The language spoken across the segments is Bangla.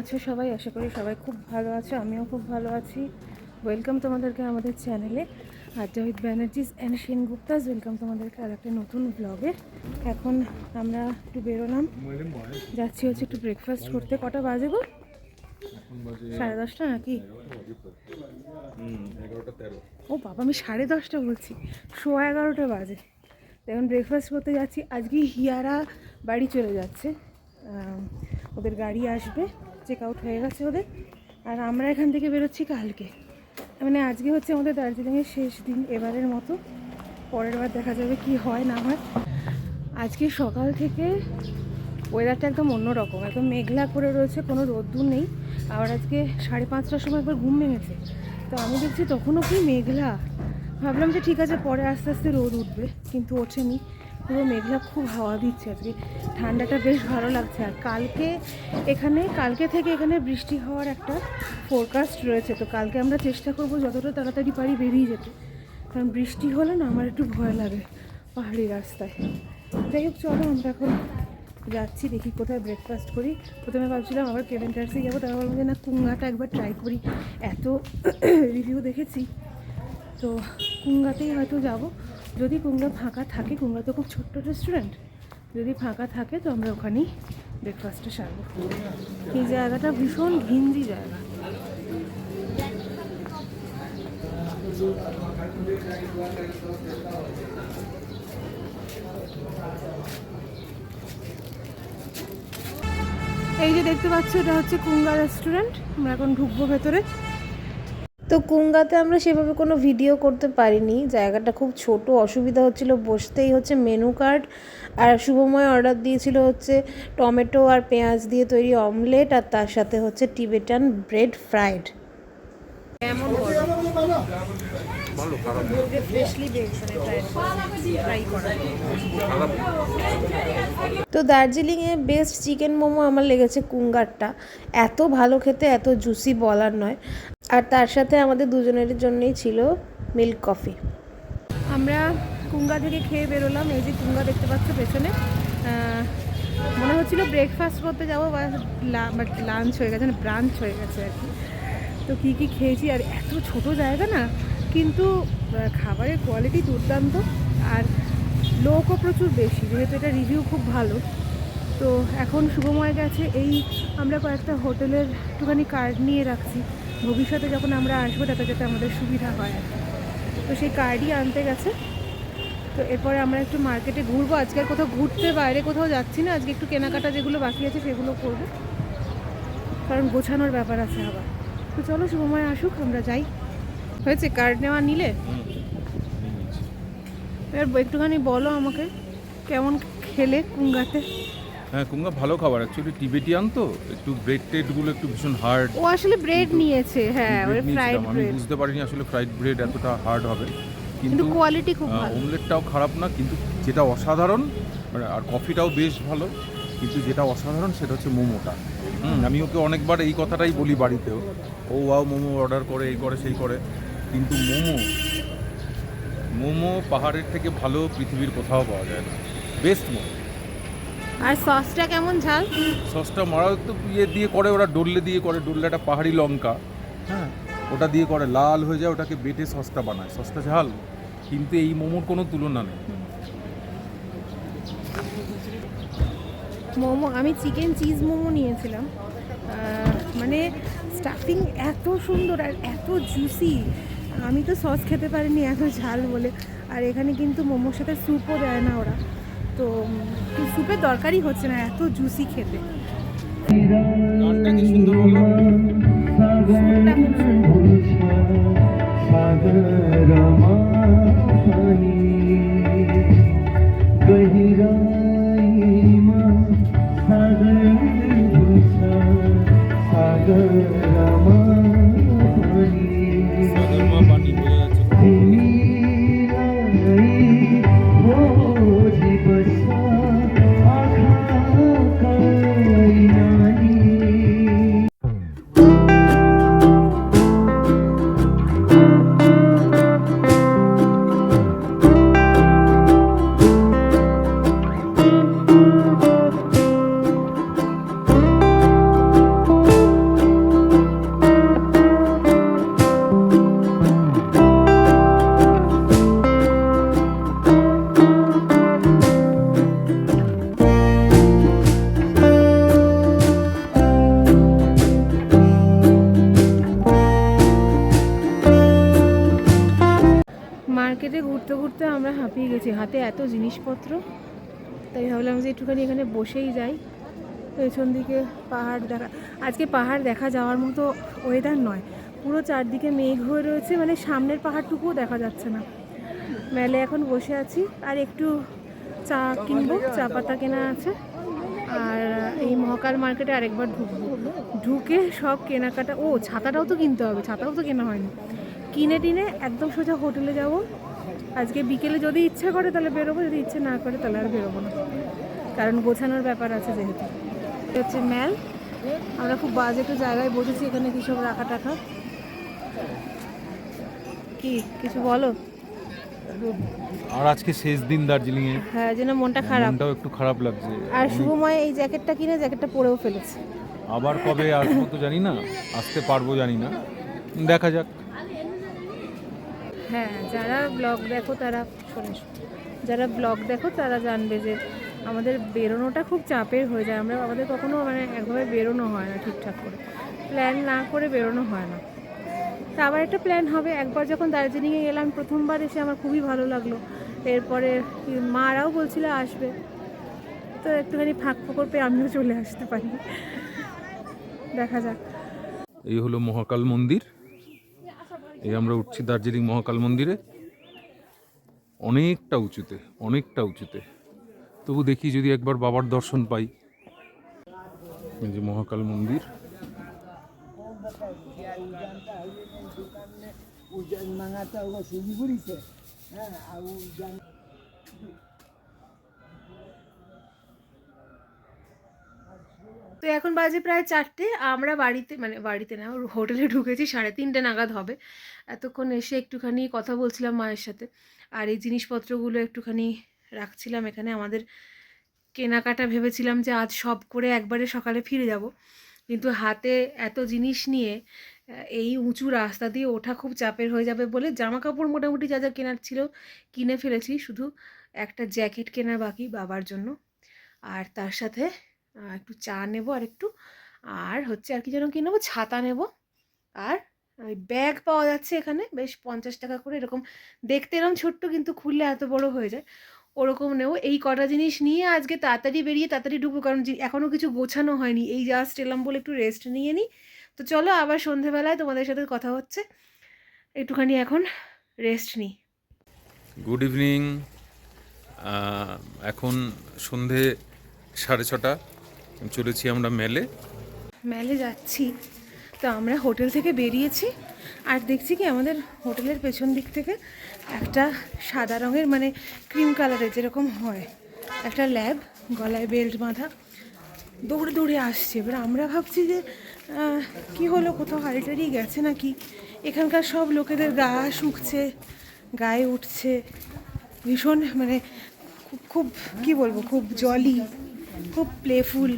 আছো সবাই? আশা করি সবাই খুব ভালো আছো, আমিও খুব ভালো আছি। ওয়েলকাম তোমাদেরকে আমাদের চ্যানেলে আড্ডা উইথ ব্যানার্জিস অ্যান্ড সেনগুপ্তাস। ওয়েলকাম তোমাদেরকে আর একটা নতুন ব্লগে। এখন আমরা একটু বেরোলাম, যাচ্ছি হচ্ছে একটু ব্রেকফাস্ট করতে। কটা বাজে গো? 10:30 নাকি? ও বাবা, আমি 10:30 বলছি, 11:15 বাজে। এখন ব্রেকফাস্ট করতে যাচ্ছি। আজকে হিয়ারা বাড়ি চলে যাচ্ছে, ওদের গাড়ি আসবে, চেক আউট হয়ে গেছে ওদের। আর আমরা এখান থেকে বেরোচ্ছি কালকে। মানে আজকে হচ্ছে আমাদের দার্জিলিংয়ের শেষ দিন এবারের মতো। পরের বার দেখা যাবে কি হয় না হয়। আজকে সকাল থেকে ওয়েদারটা একদম অন্যরকম, একদম মেঘলা করে রয়েছে, কোনো রোদ্দুর নেই। আবার আজকে 5:30টার সময় একবার ঘুম ভেঙেছে, তো আমি দেখছি তখনও কি মেঘলা। ভাবলাম যে ঠিক আছে পরে আস্তে আস্তে রোদ উঠবে, কিন্তু ওঠেনি, পুরো মেঘলা। খুব হাওয়া দিচ্ছে আজকে, ঠান্ডাটা বেশ ভালো লাগছে। আর কালকে থেকে এখানে বৃষ্টি হওয়ার একটা ফোরকাস্ট রয়েছে, তো কালকে আমরা চেষ্টা করবো যতটা তাড়াতাড়ি পারি বেরিয়ে যেতে, কারণ বৃষ্টি হলে না আমার একটু ভয় লাগে পাহাড়ি রাস্তায়। যাই হোক, চলো আমরা এখন যাচ্ছি, দেখি কোথায় ব্রেকফাস্ট করি। প্রথমে ভাবছিলাম আবার কেভেন্টার্সে যাবো, তারপর ভাবলাম যে না, কুঙ্গাটা একবার ট্রাই করি, এত রিভিউ দেখেছি, তো কুঙ্গাতেই হয়তো যাব। যদি কুঙ্গা ফাঁকা থাকে, কুঙ্গা তো খুব ছোট্ট রেস্টুরেন্ট, যদি ফাঁকা থাকে তো আমরা ওখানেই ব্রেকফাস্টে সারবো। এই জায়গাটা ভীষণ ঘিঞ্জি জায়গা। এই যে দেখতে পাচ্ছ, এটা হচ্ছে কুঙ্গা রেস্টুরেন্ট। আমরা এখন ঢুকবো ভেতরে। তো কুঙ্গাতে আমরা সেভাবে কোনো ভিডিও করতে পারিনি, জায়গাটা খুব ছোট, অসুবিধা হচ্ছিল বসতেই। হচ্ছে মেনু কার্ড, আর শুভময় অর্ডার দিয়েছিল হচ্ছে টমেটো আর পেঁয়াজ দিয়ে তৈরি অমলেট, আর তার সাথে হচ্ছে টিবেটান ব্রেড ফ্রাইড। কেমন তো দার্জিলিংয়ে বেস্ট চিকেন মোমো আমার লেগেছে কুঙ্গারটা। এত ভালো খেতে, এত জুসি বলার নয়। আর তার সাথে আমাদের দুজনের জন্যই ছিল মিল্ক কফি। আমরা কুঙ্গা থেকে খেয়ে বেরোলাম। এই যে কুঙ্গা দেখতে পাচ্ছ পেছনে। মনে হচ্ছিল ব্রেকফাস্ট করতে যাবো, বাট লাঞ্চ হয়ে গেছে, ব্রাঞ্চ হয়ে গেছে আর কি। তো কী কী খেয়েছি, আর এত ছোট জায়গা না, কিন্তু খাবারের কোয়ালিটি দুর্দান্ত, আর লোকও প্রচুর বেশি, যেহেতু এটা রিভিউ খুব ভালো। তো এখন শুভময় গেছে, আমরা কয়েকটা হোটেলের একটুখানি কার্ড নিয়ে রাখছি, ভবিষ্যতে যখন আমরা আসবো তাতে যাতে আমাদের সুবিধা হয় আর কি। তো সেই কার্ডই আনতে গেছে। তো এরপরে আমরা একটু মার্কেটে ঘুরবো। আজকে আর কোথাও ঘুরতে বাইরে কোথাও যাচ্ছি না, আজকে একটু কেনাকাটা যেগুলো বাকি আছে সেগুলো করবো, কারণ গোছানোর ব্যাপার আছে আবার। তো চলো শুভময় আসুক, আমরা যাই। হয়েছে কার্ড নেওয়া নিলে? এবার একটুখানি বলো আমাকে, কেমন খেলে কুঙ্গাতে? হ্যাঁ, কুঙ্গা ভালো খাবার। অ্যাকচুয়ালি টিবেটিয়ান তো একটু ব্রেড টেডগুলো একটু ভীষণ হার্ড। ও আসলে ব্রেড নিয়েছে, হ্যাঁ, ওই ফ্রাইড ব্রেড। আমি বুঝতে পারিনি আসলে ফ্রাইড ব্রেড এতটা হার্ড হবে, কিন্তু কোয়ালিটি খুব ভালো। অমলেটটাও খারাপ না, কিন্তু যেটা অসাধারণ, মানে আর কফিটাও বেশ ভালো, কিন্তু যেটা অসাধারণ সেটা হচ্ছে মোমোটা। আমি ওকে অনেকবার এই কথাটাই বলি বাড়িতেও, ও ওয়াও মোমো অর্ডার করে, এই করে সেই করে, কিন্তু মোমো পাহাড়ের থেকে ভালো পৃথিবীর কোথাও পাওয়া যায় না। বেস্ট মোমো। আর সসটা কেমন ঝাল? সসটা মারাত্মক দিয়ে করে ওরা, ডোল্লে দিয়ে করে। ডোল্লেটা পাহাড়ি লঙ্কা, হ্যাঁ, ওটা দিয়ে করে, লাল হয়ে যায়, ওটাকে বেটে সসটা বানায়। সসটা ঝাল, কিন্তু এই মোমোর কোনো তুলনা নেই। মোমো, আমি চিকেন চিজ মোমো নিয়েছিলাম, মানে স্টাফিং এত সুন্দর আর এত জুসি। আমি তো সস খেতে পারিনি এত ঝাল বলে। আর এখানে কিন্তু মোমোর সাথে স্যুপও দেয় না ওরা, তো স্যুপের দরকারই হচ্ছে না, এত জুসি খেতে। গানটা কি সুন্দর হলো। মার্কেটে ঘুরতে ঘুরতে আমরা হাঁপিয়ে গেছি, হাতে এত জিনিসপত্র, তাই ভাবলাম যে একটুখানি এখানে বসেই যাই। পেছন দিকে পাহাড় দেখা, আজকে পাহাড় দেখা যাওয়ার মতো ওয়েদার নয়, পুরো চারদিকে মেঘ হয়ে রয়েছে, মানে সামনের পাহাড়টুকুও দেখা যাচ্ছে না। মেলে এখন বসে আছি, আর একটু চা কিনবো, চা পাতা কেনা আছে। আর এই মহাকাল মার্কেটে আরেকবার ঢুকবো, ঢুকে সব কেনাকাটা, ও ছাতাটাও তো কিনতে হবে, ছাতাও তো কেনা হয়নি, কিনে টিনে একদম সোজা হোটেলে যাব। আজকে বিকেলে যদি ইচ্ছে করে তাহলে বেরোবো, যদি ইচ্ছে না করে তাহলে আর বেরোবো না, কারণ গোছানোর ব্যাপার আছে যেহেতু। এটা হচ্ছে ম্যাল, আমরা খুব বাজে একটু জায়গায় বসেছি, এখানে কি সব রাখা টাকা। কি কিছু বলো? আর আজকে শেষ দিন দার্জিলিং এ, হ্যাঁ, যেন মনটা খারাপ, মনটাও একটু খারাপ লাগছে। আর শুভময় এই জ্যাকেটটা কিনে জ্যাকেটটা পরেও ফেলেছে। আবার কবে আসবো তো জানি না, আসতে পারবো জানি না, দেখা যাক। হ্যাঁ, যারা ব্লগ দেখো তারা যারা ব্লগ দেখো তারা জানবে যে আমাদের বেরোনোটা খুব চাপের হয়ে যায়, আমাদের কখনো মানে একভাবে বেরোনো হয় না ঠিকঠাক করে, প্ল্যান না করে বেরোনো হয় না। তা আবার একটা প্ল্যান হবে। একবার যখন দার্জিলিংয়ে গেলাম প্রথমবার এসে আমার খুবই ভালো লাগলো, এরপরে মারাও বলছিল আসবে, তো একটুখানি ফাঁক ফোকর পেয়ে আমিও চলে আসতে পারি, দেখা যাক। এই হলো মহাকাল মন্দির, এই আমরা উঠছি দার্জিলিং মহাকাল মন্দিরে, অনেকটা উঁচুতে, অনেকটা উঁচুতে। তবু দেখি যদি একবার বাবার দর্শন পাই। এই যে মহাকাল মন্দির। তো এখন বাজে প্রায় 4টে, আমরা বাড়িতে না, হোটেলে ঢুকেছি 3:30 নাগাদ হবে। এতক্ষণ এসে একটুখানি কথা বলছিলাম মায়ের সাথে, আর এই জিনিসপত্রগুলো একটুখানি রাখছিলাম এখানে। আমাদের কেনাকাটা ভেবেছিলাম যে আজ সব করে একবারে সকালে ফিরে যাব, কিন্তু হাতে এত জিনিস নিয়ে এই উঁচু রাস্তা দিয়ে ওঠা খুব চাপের হয়ে যাবে বলে জামা কাপড় মোটামুটি যা যা কেনার ছিল কিনে ফেলেছি, শুধু একটা জ্যাকেট কেনা বাকি বাবার জন্য, আর তার সাথে একটু চা নেব, আর হচ্ছে আর কি যেন কি নেবো, ছাতা নেব, আর ওই ব্যাগ পাওয়া যাচ্ছে এখানে বেশ 50 টাকা করে, এরকম দেখতে এরকম ছোট্ট কিন্তু খুললে এত বড় হয়ে যায়, ওরকম নেব। এই কটা জিনিস নিয়ে আজকে তাড়াতাড়ি বেরিয়ে তাড়াতাড়ি ঢুকবো, কারণ এখনও কিছু গোছানো হয়নি, এই জাস্ট এলাম বলে একটু রেস্ট নিয়ে নিই। তো চলো আবার সন্ধেবেলায় তোমাদের সাথে কথা হচ্ছে, একটুখানি এখন রেস্ট নিই। Good evening. এখন সন্ধে 6:30, চলেছি আমরা মেলে যাচ্ছি। তো আমরা হোটেল থেকে বেরিয়েছি, আর দেখছি কি আমাদের হোটেলের পেছন দিক থেকে একটা সাদা রঙের মানে ক্রিম কালারের যেরকম হয় একটা ল্যাব, গলায় বেল্ট বাঁধা, দৌড়ে দৌড়ে আসছে। এবার আমরা ভাবছি যে কি হলো, কোথাও হারিটারি গেছে নাকি। এখানকার সব লোকেদের গা শুকছে, গায়ে উঠছে, ভীষণ মানে খুব কি বলবো, খুব জলি, খুব প্লেফুল।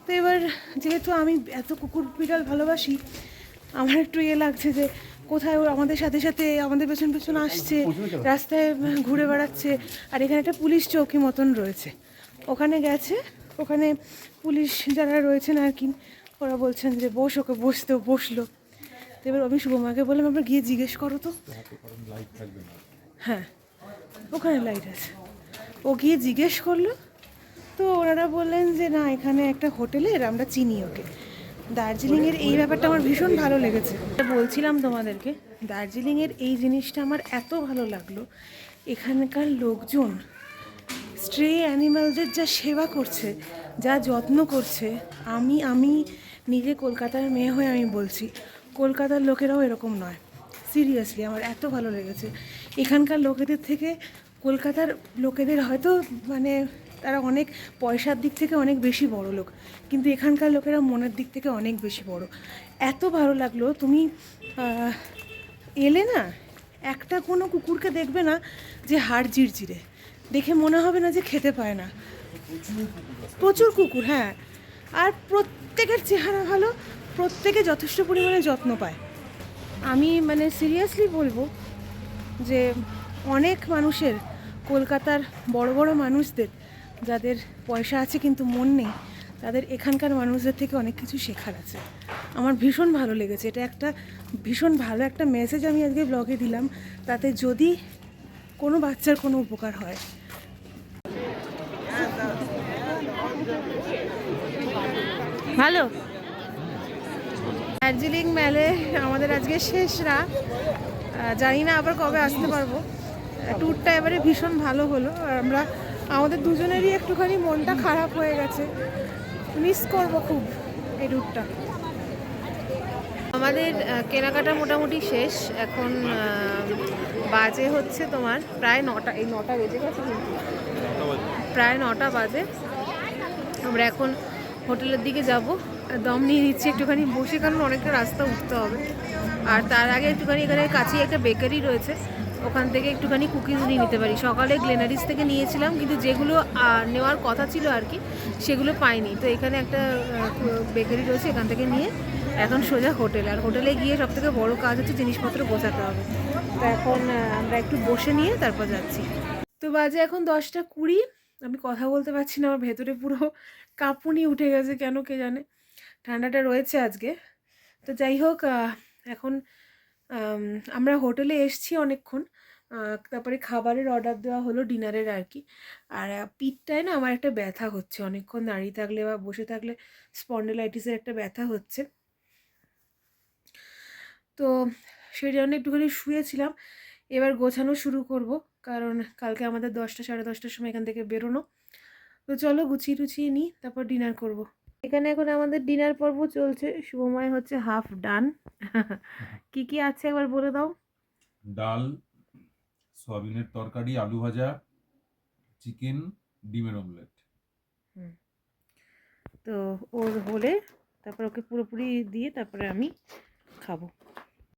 তো এবার যেহেতু আমি এত কুকুর বিড়াল ভালোবাসি, আমার একটু লাগছে যে কোথায় ও আমাদের সাথে সাথে আমাদের পেছন পেছন আসছে, রাস্তায় ঘুরে বেড়াচ্ছে। আর এখানে একটা পুলিশ চৌকি মতন রয়েছে, ওখানে গেছে, ওখানে পুলিশ যারা রয়েছেন আর কি, ওরা বলছেন যে বস, ওকে বসতেও বসলো। তো এবার আমি শুভমাকে বললাম আমরা গিয়ে জিজ্ঞেস করো তো। হ্যাঁ, ওখানে লাইট আছে। ও গিয়ে জিজ্ঞেস করলো, তো ওনারা বললেন যে না, এখানে একটা হোটেলের, আমরা চিনি ওকে। দার্জিলিংয়ের এই ব্যাপারটা আমার ভীষণ ভালো লেগেছে, বলছিলাম তোমাদেরকে, দার্জিলিংয়ের এই জিনিসটা আমার এত ভালো লাগলো। এখানকার লোকজন স্ট্রে অ্যানিম্যালদের যা সেবা করছে, যা যত্ন করছে, আমি নিজে কলকাতার মেয়ে হয়ে আমি বলছি, কলকাতার লোকেরাও এরকম নয়। সিরিয়াসলি আমার এত ভালো লেগেছে। এখানকার লোকেদের থেকে কলকাতার লোকেদের হয়তো মানে তারা অনেক পয়সার দিক থেকে অনেক বেশি বড় লোক, কিন্তু এখানকার লোকেরা মনের দিক থেকে অনেক বেশি বড়। এত ভালো লাগলো, তুমি এলে না, একটা কোনো কুকুরকে দেখবে না যে হাড় জিরজিরে, দেখে মনে হবে না যে খেতে পায় না। প্রচুর কুকুর, হ্যাঁ, আর প্রত্যেকের চেহারা ভালো, প্রত্যেকে যথেষ্ট পরিমাণে যত্ন পায়। আমি মানে সিরিয়াসলি বলবো যে অনেক মানুষের, কলকাতার বড় বড় মানুষদের যাদের পয়সা আছে কিন্তু মন নেই, তাদের এখানকার মানুষদের থেকে অনেক কিছু শেখার আছে। আমার ভীষণ ভালো লেগেছে, এটা একটা ভীষণ ভালো একটা মেসেজ আমি আজকে ব্লগে দিলাম। তাতে যদি কোনো বাচ্চার কোনো উপকার হয়। ভালো। দার্জিলিং মেলে আমাদের আজকে শেষ রাত। জানি না আবার কবে আসতে পারবো। ট্যুরটা এবারে ভীষণ ভালো হলো, আর আমাদের দুজনেরই একটুখানি মনটা খারাপ হয়ে গেছে, মিস করবো খুব এই ট্যুরটা। আমাদের কেনাকাটা মোটামুটি শেষ। এখন বাজে হচ্ছে তোমার প্রায় 9টা, এই 9টা বেজে গেছে, কিন্তু প্রায় 9টা বাজে। আমরা এখন হোটেলের দিকে যাব, দম নিয়ে নিচ্ছি একটুখানি বসে, কারণ অনেকটা রাস্তা উঠতে হবে। আর তার আগে একটুখানি এখানে কাছেই একটা বেকারি রয়েছে, ওখান থেকে একটুখানি কুকিজ নিয়ে নিতে পারি। সকালে গ্লেনারিস থেকে নিয়েছিলাম, কিন্তু যেগুলো নেওয়ার কথা ছিল আর কি সেগুলো পাইনি। তো এখানে একটা বেকারি রয়েছে, এখান থেকে নিয়ে এখন সোজা হোটেল। আর হোটেলে গিয়ে সবথেকে বড় কাজ হচ্ছে জিনিসপত্র গোছাতে হবে। তো এখন আমরা একটু বসে নিয়ে তারপর যাচ্ছি। তো বাজে এখন 10টা 20। আমি কথা বলতে পারছি না, আমার ভেতরে পুরো কাঁপুনি উঠে গেছে, কেন কে জানে। ঠান্ডাটা রয়েছে আজকে। তো যাই হোক, এখন আমরা হোটেলে এসছি অনেকক্ষণ। তারপরে খাবারের অর্ডার দেওয়া হলো, ডিনারের আর কি। আর পিঠটায় না আমার একটা ব্যথা হচ্ছে, অনেকক্ষণ দাঁড়িয়ে থাকলে বা বসে থাকলে স্পন্ডিলাইটিসের একটা ব্যথা হচ্ছে। তো সেই জন্য একটুখানি শুয়েছিলাম। এবার গোছানো শুরু করব, কারণ কালকে আমাদের 10টা 10:30টার সময় এখান থেকে বেরোনো। তো চলো গুছিয়ে টুছিয়ে নিই, তারপর ডিনার করব। এখানে এখন আমাদের ডিনার পর্ব চলছে, শুভময় হচ্ছে হাফ ডান। কি কি আছে একবার বলে দাও। ডাল, সয়াবিনের তরকারি, আলু ভাজা, চিকেন, ডিমের অমলেট। তো ওর হলে তারপর ওকে পুরোপুরি দিয়ে তারপরে আমি খাবো।